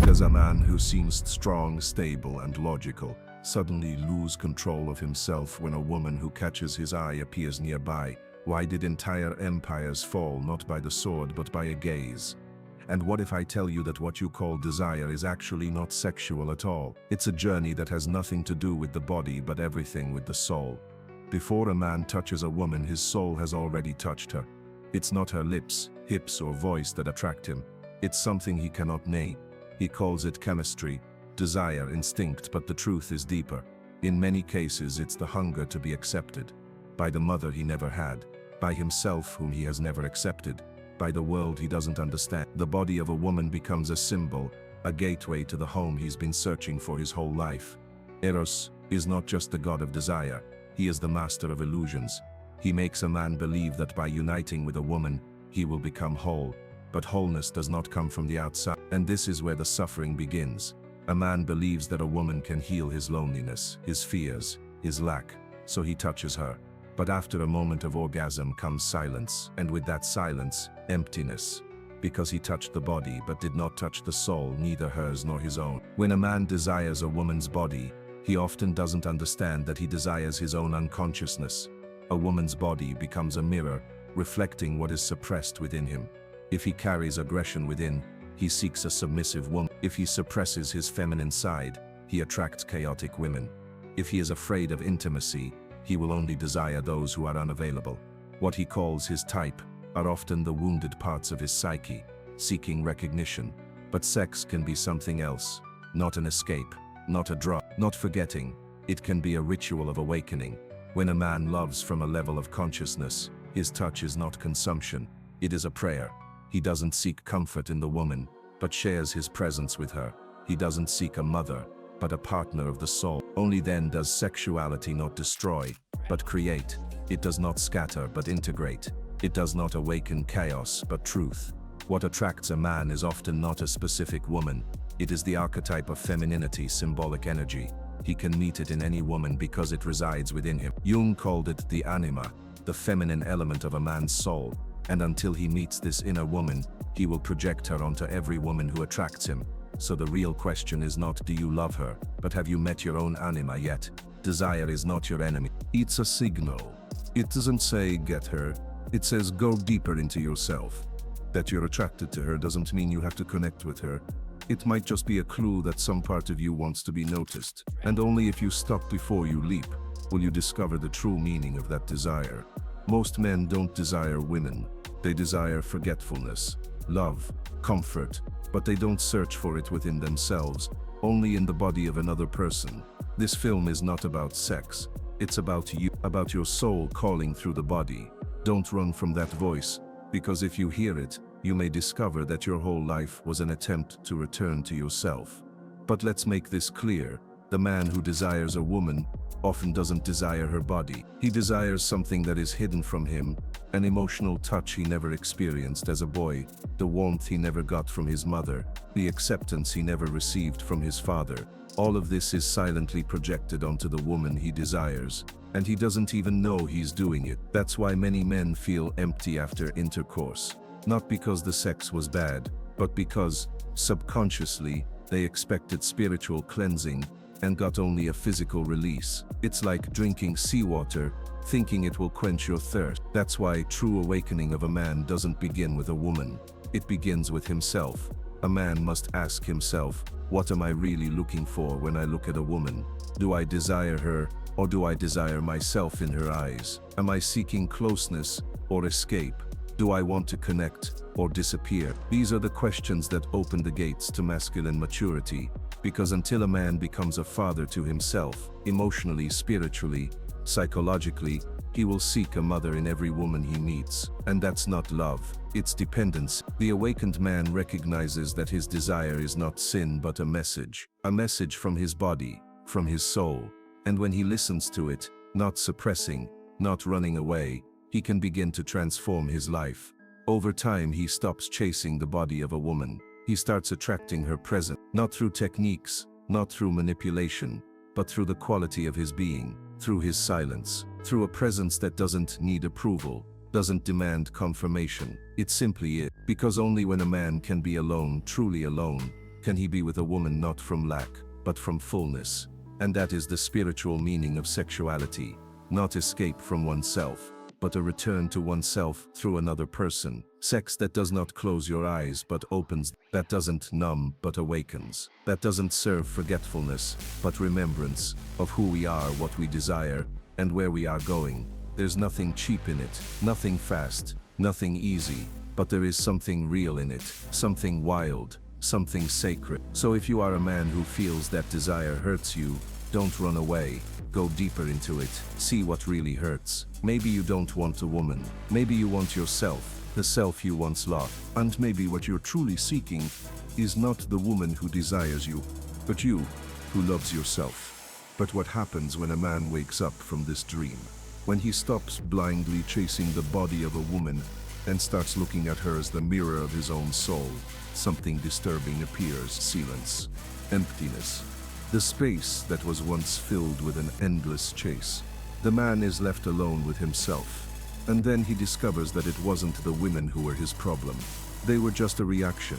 does a man who seems strong, stable, and logical suddenly lose control of himself when a woman who catches his eye appears nearby? Why did entire empires fall not by the sword but by a gaze? And what if I tell you that what you call desire is actually not sexual at all? It's a journey that has nothing to do with the body but everything with the soul. Before a man touches a woman, his soul has already touched her. It's not her lips, hips, or voice that attract him. It's something he cannot name. He calls it chemistry, desire, instinct, but the truth is deeper. In many cases, it's the hunger to be accepted. By the mother he never had, by himself whom he has never accepted, by the world he doesn't understand. The body of a woman becomes a symbol, a gateway to the home he's been searching for his whole life. Eros is not just the god of desire, he is the master of illusions. He makes a man believe that by uniting with a woman, he will become whole. But wholeness does not come from the outside, and this is where the suffering begins. A man believes that a woman can heal his loneliness, his fears, his lack, so he touches her. But after a moment of orgasm comes silence, and with that silence, emptiness. Because he touched the body but did not touch the soul, neither hers nor his own. When a man desires a woman's body, he often doesn't understand that he desires his own unconsciousness. A woman's body becomes a mirror, reflecting what is suppressed within him. If he carries aggression within, he seeks a submissive woman. If he suppresses his feminine side, he attracts chaotic women. If he is afraid of intimacy, he will only desire those who are unavailable. What he calls his type are often the wounded parts of his psyche, seeking recognition. But sex can be something else, not an escape, not a drug, not forgetting. It can be a ritual of awakening. When a man loves from a level of consciousness, his touch is not consumption, it is a prayer. He doesn't seek comfort in the woman, but shares his presence with her. He doesn't seek a mother, but a partner of the soul. Only then does sexuality not destroy, but create. It does not scatter, but integrate. It does not awaken chaos, but truth. What attracts a man is often not a specific woman. It is the archetype of femininity, symbolic energy. He can meet it in any woman because it resides within him. Jung called it the anima, the feminine element of a man's soul. And until he meets this inner woman, he will project her onto every woman who attracts him. So the real question is not do you love her, but have you met your own anima yet? Desire is not your enemy. It's a signal. It doesn't say get her, it says go deeper into yourself. That you're attracted to her doesn't mean you have to connect with her. It might just be a clue that some part of you wants to be noticed. And only if you stop before you leap, will you discover the true meaning of that desire. Most men don't desire women. They desire forgetfulness, love, comfort, but they don't search for it within themselves, only in the body of another person. This film is not about sex. It's about you, about your soul calling through the body. Don't run from that voice, because if you hear it, you may discover that your whole life was an attempt to return to yourself. But let's make this clear. The man who desires a woman often doesn't desire her body. He desires something that is hidden from him, an emotional touch he never experienced as a boy, the warmth he never got from his mother, the acceptance he never received from his father. All of this is silently projected onto the woman he desires, and he doesn't even know he's doing it. That's why many men feel empty after intercourse. Not because the sex was bad, but because, subconsciously, they expected spiritual cleansing and got only a physical release. It's like drinking seawater, thinking it will quench your thirst. That's why true awakening of a man doesn't begin with a woman. It begins with himself. A man must ask himself, what am I really looking for when I look at a woman? Do I desire her, or do I desire myself in her eyes? Am I seeking closeness or escape? Do I want to connect or disappear? These are the questions that open the gates to masculine maturity, because until a man becomes a father to himself, emotionally, spiritually, psychologically, he will seek a mother in every woman he meets. And that's not love, it's dependence. The awakened man recognizes that his desire is not sin but a message from his body, from his soul. And when he listens to it, not suppressing, not running away, he can begin to transform his life. Over time, he stops chasing the body of a woman. He starts attracting her presence, not through techniques, not through manipulation, but through the quality of his being, through his silence, through a presence that doesn't need approval, doesn't demand confirmation. It simply is. Because only when a man can be alone, truly alone, Can he be with a woman not from lack, but from fullness? And that is the spiritual meaning of sexuality. Not escape from oneself, but a return to oneself through another person. Sex that does not close your eyes but opens, that doesn't numb but awakens, that doesn't serve forgetfulness but remembrance of who we are, what we desire, and where we are going. There's nothing cheap in it, nothing fast, nothing easy, but there is something real in it, something wild, something sacred. So if you are a man who feels that desire hurts you, don't run away. Go deeper into it, see what really hurts. Maybe you don't want a woman, maybe you want yourself, the self you once loved. And maybe what you're truly seeking is not the woman who desires you, but you, who loves yourself. But what happens when a man wakes up from this dream? When he stops blindly chasing the body of a woman and starts looking at her as the mirror of his own soul, something disturbing appears. Silence, emptiness. The space that was once filled with an endless chase. The man is left alone with himself. And then he discovers that it wasn't the women who were his problem. They were just a reaction,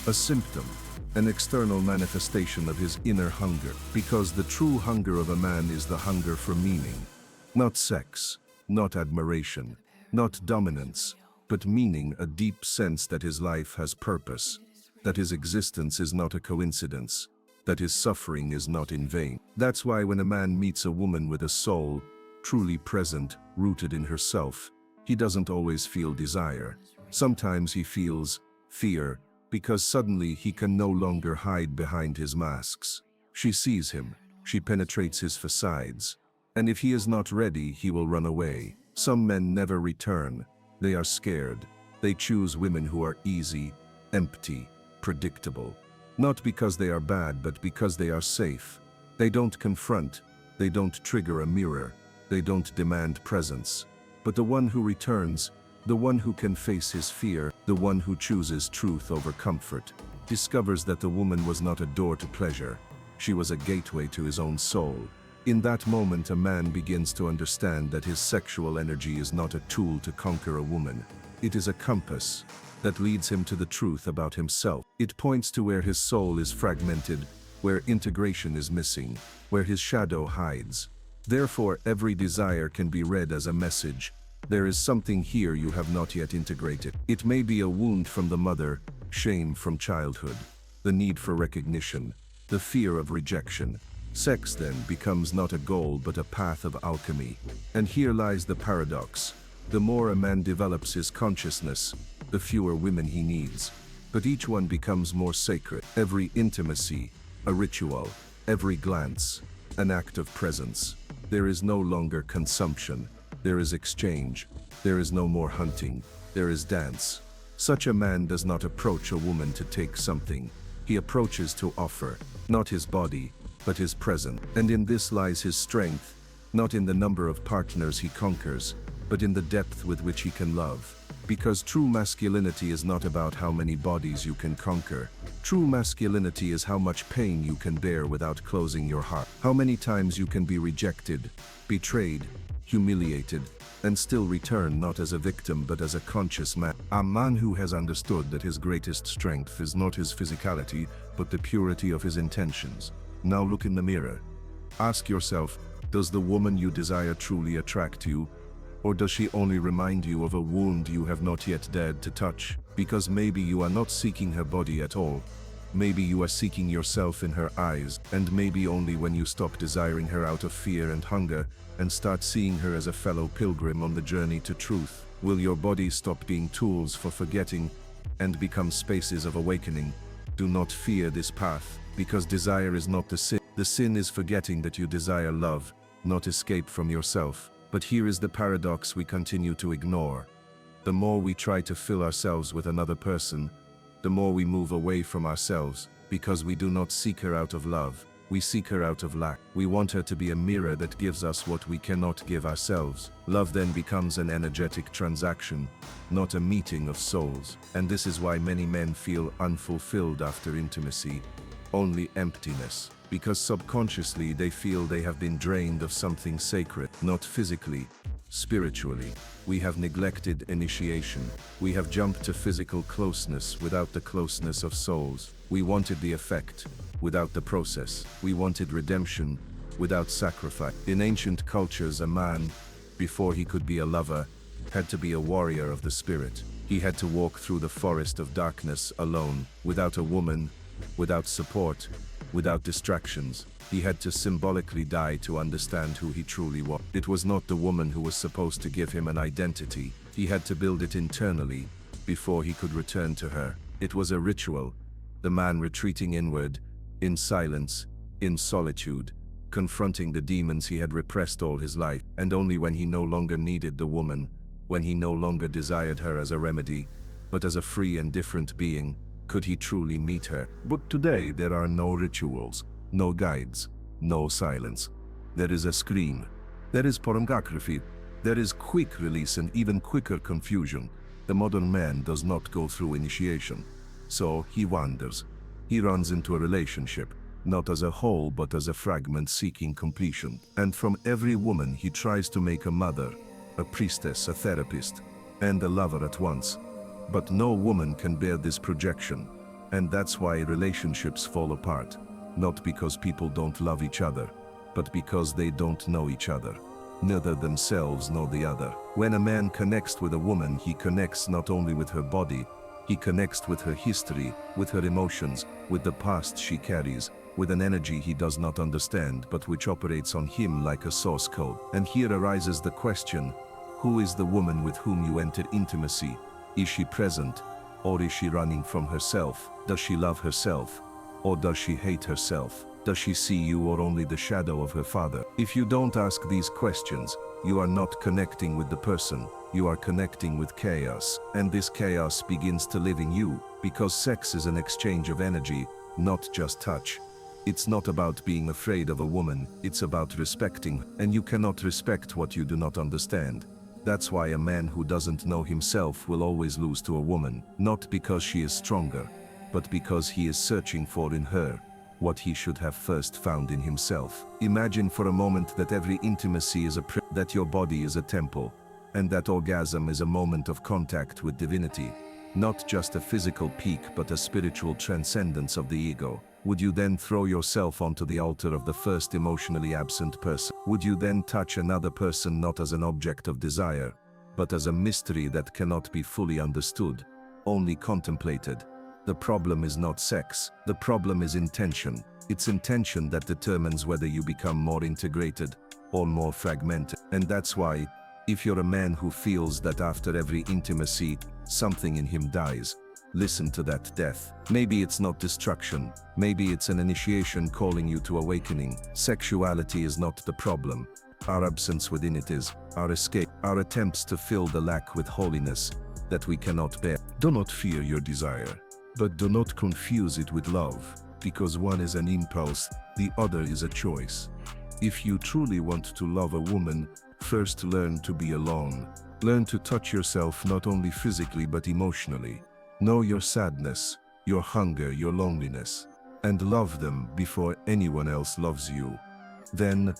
a symptom, an external manifestation of his inner hunger. Because the true hunger of a man is the hunger for meaning. Not sex, not admiration, not dominance, but meaning, a deep sense that his life has purpose, that his existence is not a coincidence, that his suffering is not in vain. That's why when a man meets a woman with a soul, truly present, rooted in herself, he doesn't always feel desire. Sometimes he feels fear, because suddenly he can no longer hide behind his masks. She sees him, she penetrates his facades, and if he is not ready, he will run away. Some men never return. They are scared. They choose women who are easy, empty, predictable. Not because they are bad, but because they are safe. They don't confront, they don't trigger a mirror, they don't demand presence. But the one who returns, the one who can face his fear, the one who chooses truth over comfort, discovers that the woman was not a door to pleasure. She was a gateway to his own soul. In that moment, a man begins to understand that his sexual energy is not a tool to conquer a woman. It is a compass that leads him to the truth about himself. It points to where his soul is fragmented, where integration is missing, where his shadow hides. Therefore, every desire can be read as a message. There is something here you have not yet integrated. It may be a wound from the mother, shame from childhood, the need for recognition, the fear of rejection. Sex then becomes not a goal but a path of alchemy. And here lies the paradox. The more a man develops his consciousness, the fewer women he needs. But each one becomes more sacred. Every intimacy, a ritual. Every glance, an act of presence. There is no longer consumption. There is exchange. There is no more hunting. There is dance. Such a man does not approach a woman to take something. He approaches to offer, not his body, but his presence. And in this lies his strength, not in the number of partners he conquers, but in the depth with which he can love. Because true masculinity is not about how many bodies you can conquer. True masculinity is how much pain you can bear without closing your heart. How many times you can be rejected, betrayed, humiliated, and still return not as a victim but as a conscious man. A man who has understood that his greatest strength is not his physicality, but the purity of his intentions. Now look in the mirror. Ask yourself, does the woman you desire truly attract you? Or does she only remind you of a wound you have not yet dared to touch? Because maybe you are not seeking her body at all. Maybe you are seeking yourself in her eyes, and maybe only when you stop desiring her out of fear and hunger, and start seeing her as a fellow pilgrim on the journey to truth, will your body stop being tools for forgetting and become spaces of awakening. Do not fear this path, because desire is not the sin. The sin is forgetting that you desire love, not escape from yourself. But here is the paradox we continue to ignore. The more we try to fill ourselves with another person, the more we move away from ourselves, because we do not seek her out of love, we seek her out of lack. We want her to be a mirror that gives us what we cannot give ourselves. Love then becomes an energetic transaction, not a meeting of souls. And this is why many men feel unfulfilled after intimacy, only emptiness. Because subconsciously they feel they have been drained of something sacred, not physically, Spiritually, we have neglected initiation. We have jumped to physical closeness without the closeness of souls. We wanted the effect without the process. We wanted redemption without sacrifice. In ancient cultures, a man, before he could be a lover, had to be a warrior of the spirit. He had to walk through the forest of darkness alone, without a woman, without support, without distractions. He had to symbolically die to understand who he truly was. It was not the woman who was supposed to give him an identity. He had to build it internally before he could return to her. It was a ritual, the man retreating inward, in silence, in solitude, confronting the demons he had repressed all his life. And only when he no longer needed the woman, when he no longer desired her as a remedy, but as a free and different being, could he truly meet her. But today there are no rituals, no guides, no silence. There is a scream. There is pornography. There is quick release and even quicker confusion. The modern man does not go through initiation. So he wanders. He runs into a relationship, not as a whole but as a fragment seeking completion. And from every woman he tries to make a mother, a priestess, a therapist, and a lover at once. But no woman can bear this projection, and that's why relationships fall apart. Not because people don't love each other, but because they don't know each other. Neither themselves nor the other. When a man connects with a woman, he connects not only with her body, he connects with her history, with her emotions, with the past she carries, with an energy he does not understand but which operates on him like a source code. And here arises the question, who is the woman with whom you enter intimacy? Is she present, or is she running from herself? Does she love herself, or does she hate herself? Does she see you or only the shadow of her father? If you don't ask these questions, you are not connecting with the person, you are connecting with chaos. And this chaos begins to live in you, because sex is an exchange of energy, not just touch. It's not about being afraid of a woman, it's about respecting, and you cannot respect what you do not understand. That's why a man who doesn't know himself will always lose to a woman, not because she is stronger, but because he is searching for in her what he should have first found in himself. Imagine for a moment that every intimacy is that your body is a temple, and that orgasm is a moment of contact with divinity, not just a physical peak but a spiritual transcendence of the ego. Would you then throw yourself onto the altar of the first emotionally absent person? Would you then touch another person not as an object of desire, but as a mystery that cannot be fully understood, only contemplated? The problem is not sex, the problem is intention. It's intention that determines whether you become more integrated or more fragmented. And that's why, if you're a man who feels that after every intimacy, something in him dies, listen to that death. Maybe it's not destruction, maybe it's an initiation calling you to awakening. Sexuality is not the problem. Our absence within it is, our escape, our attempts to fill the lack with holiness that we cannot bear. Do not fear your desire, but do not confuse it with love, because one is an impulse, the other is a choice. If you truly want to love a woman, first learn to be alone. Learn to touch yourself not only physically but emotionally. Know your sadness, your hunger, your loneliness, and love them before anyone else loves you. Then,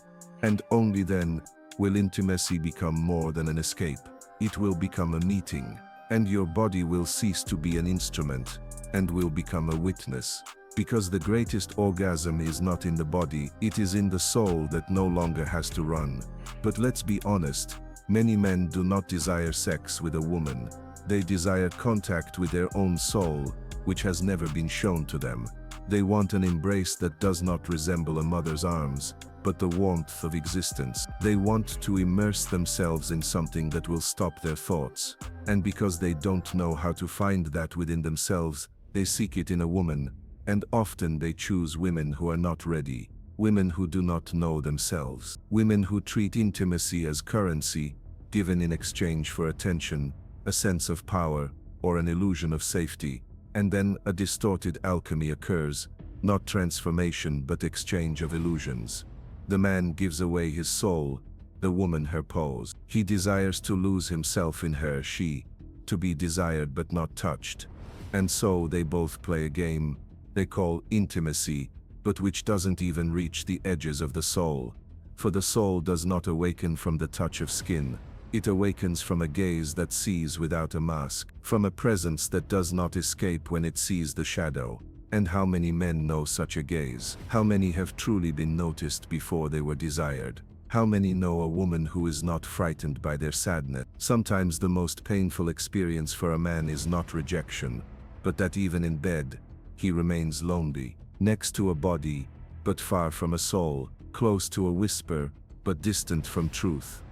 and only then, will intimacy become more than an escape. It will become a meeting, and your body will cease to be an instrument, and will become a witness. Because the greatest orgasm is not in the body, it is in the soul that no longer has to run. But let's be honest, many men do not desire sex with a woman. They desire contact with their own soul, which has never been shown to them. They want an embrace that does not resemble a mother's arms, but the warmth of existence. They want to immerse themselves in something that will stop their thoughts. And because they don't know how to find that within themselves, they seek it in a woman, and often they choose women who are not ready, women who do not know themselves, women who treat intimacy as currency, given in exchange for attention, a sense of power, or an illusion of safety, and then a distorted alchemy occurs, not transformation but exchange of illusions. The man gives away his soul, the woman her pose. He desires to lose himself in her, she, to be desired but not touched. And so they both play a game they call intimacy, but which doesn't even reach the edges of the soul. For the soul does not awaken from the touch of skin, It awakens from a gaze that sees without a mask, from a presence that does not escape when it sees the shadow. And how many men know such a gaze? How many have truly been noticed before they were desired? How many know a woman who is not frightened by their sadness? Sometimes the most painful experience for a man is not rejection, but that even in bed, he remains lonely, next to a body, but far from a soul, close to a whisper, but distant from truth.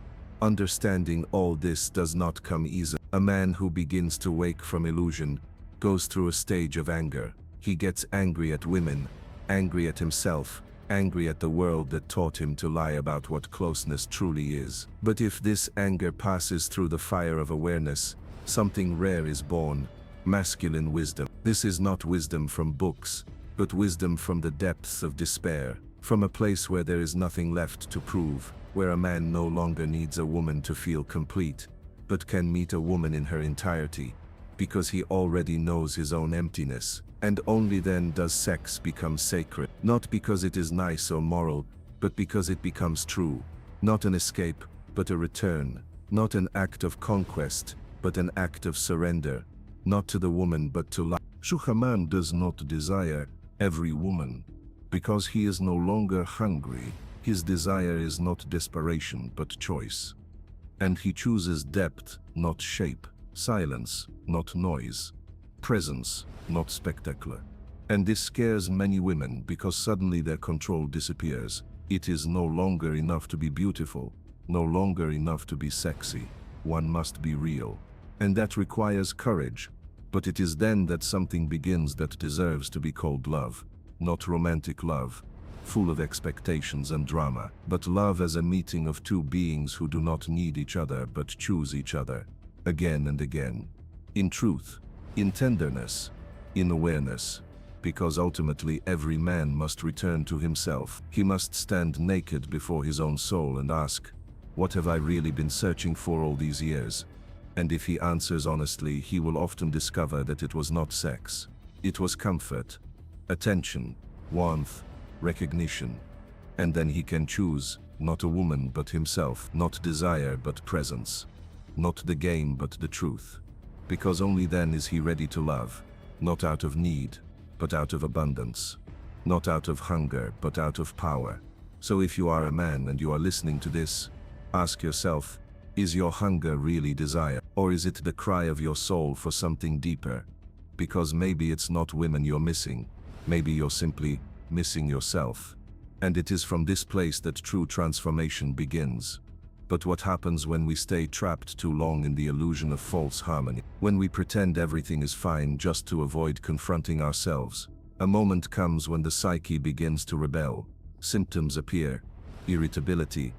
Understanding all this does not come easily. A man who begins to wake from illusion goes through a stage of anger. He gets angry at women, angry at himself, angry at the world that taught him to lie about what closeness truly is. But if this anger passes through the fire of awareness, something rare is born, masculine wisdom. This is not wisdom from books, but wisdom from the depths of despair, from a place where there is nothing left to prove, where a man no longer needs a woman to feel complete, but can meet a woman in her entirety, because he already knows his own emptiness. And only then does sex become sacred, not because it is nice or moral, but because it becomes true. Not an escape, but a return. Not an act of conquest, but an act of surrender. Not to the woman, but to life. A man does not desire every woman, because he is no longer hungry. His desire is not desperation, but choice. And he chooses depth, not shape, silence, not noise, presence, not spectacular. And this scares many women because suddenly their control disappears. It is no longer enough to be beautiful, no longer enough to be sexy. One must be real. And that requires courage. But it is then that something begins that deserves to be called love. Not romantic love, full of expectations and drama, but love as a meeting of two beings who do not need each other but choose each other, again and again. In truth, in tenderness, in awareness, because ultimately every man must return to himself. He must stand naked before his own soul and ask, what have I really been searching for all these years? And if he answers honestly, he will often discover that it was not sex. It was comfort, attention, warmth, recognition. And then he can choose, not a woman but himself, not desire but presence, not the game but the truth. Because only then is he ready to love, not out of need, but out of abundance, not out of hunger, but out of power. So if you are a man and you are listening to this, ask yourself, is your hunger really desire, or is it the cry of your soul for something deeper? Because maybe it's not women you're missing, maybe you're simply missing yourself. And it is from this place that true transformation begins. But what happens when we stay trapped too long in the illusion of false harmony? When we pretend everything is fine just to avoid confronting ourselves, a moment comes when the psyche begins to rebel. Symptoms appear: irritability,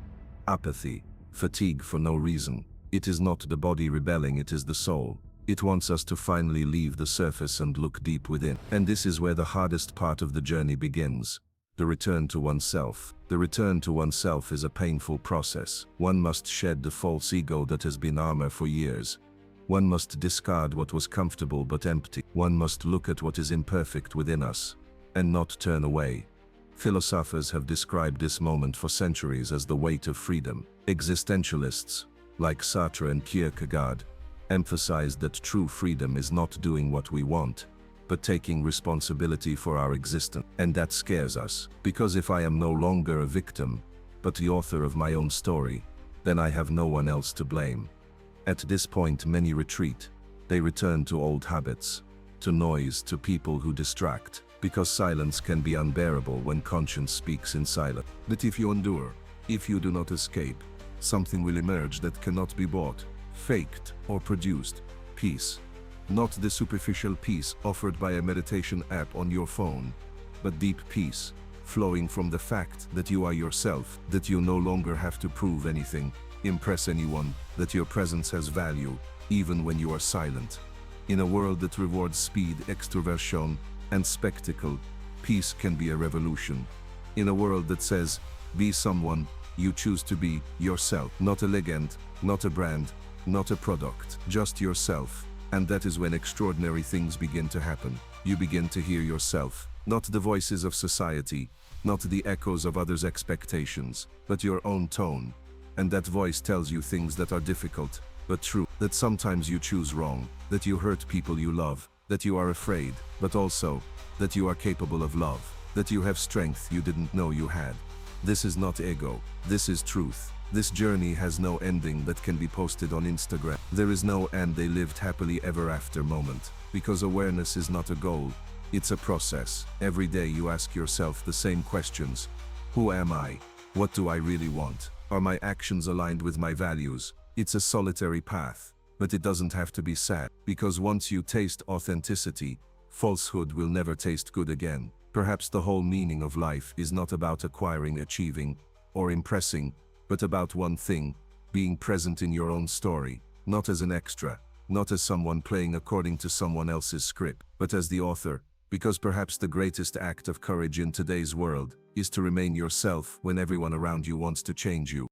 apathy, fatigue for no reason. It is not the body rebelling, it is the soul. It wants us to finally leave the surface and look deep within. And this is where the hardest part of the journey begins. The return to oneself. The return to oneself is a painful process. One must shed the false ego that has been armor for years. One must discard what was comfortable but empty. One must look at what is imperfect within us, and not turn away. Philosophers have described this moment for centuries as the weight of freedom. Existentialists, like Sartre and Kierkegaard, emphasized that true freedom is not doing what we want, but taking responsibility for our existence. And that scares us, because if I am no longer a victim, but the author of my own story, then I have no one else to blame. At this point many retreat. They return to old habits, to noise, to people who distract, because silence can be unbearable when conscience speaks in silence. But if you endure, if you do not escape, something will emerge that cannot be bought, faked, or produced. Peace. Not the superficial peace offered by a meditation app on your phone, but deep peace, flowing from the fact that you are yourself, that you no longer have to prove anything, impress anyone, that your presence has value, even when you are silent. In a world that rewards speed, extroversion, and spectacle, peace can be a revolution. In a world that says, be someone, you choose to be yourself, not a legend, not a brand, not a product, just yourself. And that is when extraordinary things begin to happen. You begin to hear yourself, not the voices of society, not the echoes of others' expectations, but your own tone. And that voice tells you things that are difficult, but true, that sometimes you choose wrong, that you hurt people you love, that you are afraid, but also, that you are capable of love, that you have strength you didn't know you had. This is not ego, this is truth. This journey has no ending that can be posted on Instagram. There is no "and they lived happily ever after" moment, because awareness is not a goal, it's a process. Every day you ask yourself the same questions. Who am I? What do I really want? Are my actions aligned with my values? It's a solitary path, but it doesn't have to be sad, because once you taste authenticity, falsehood will never taste good again. Perhaps the whole meaning of life is not about acquiring, achieving, or impressing, but about one thing: being present in your own story, not as an extra, not as someone playing according to someone else's script, but as the author, because perhaps the greatest act of courage in today's world is to remain yourself when everyone around you wants to change you.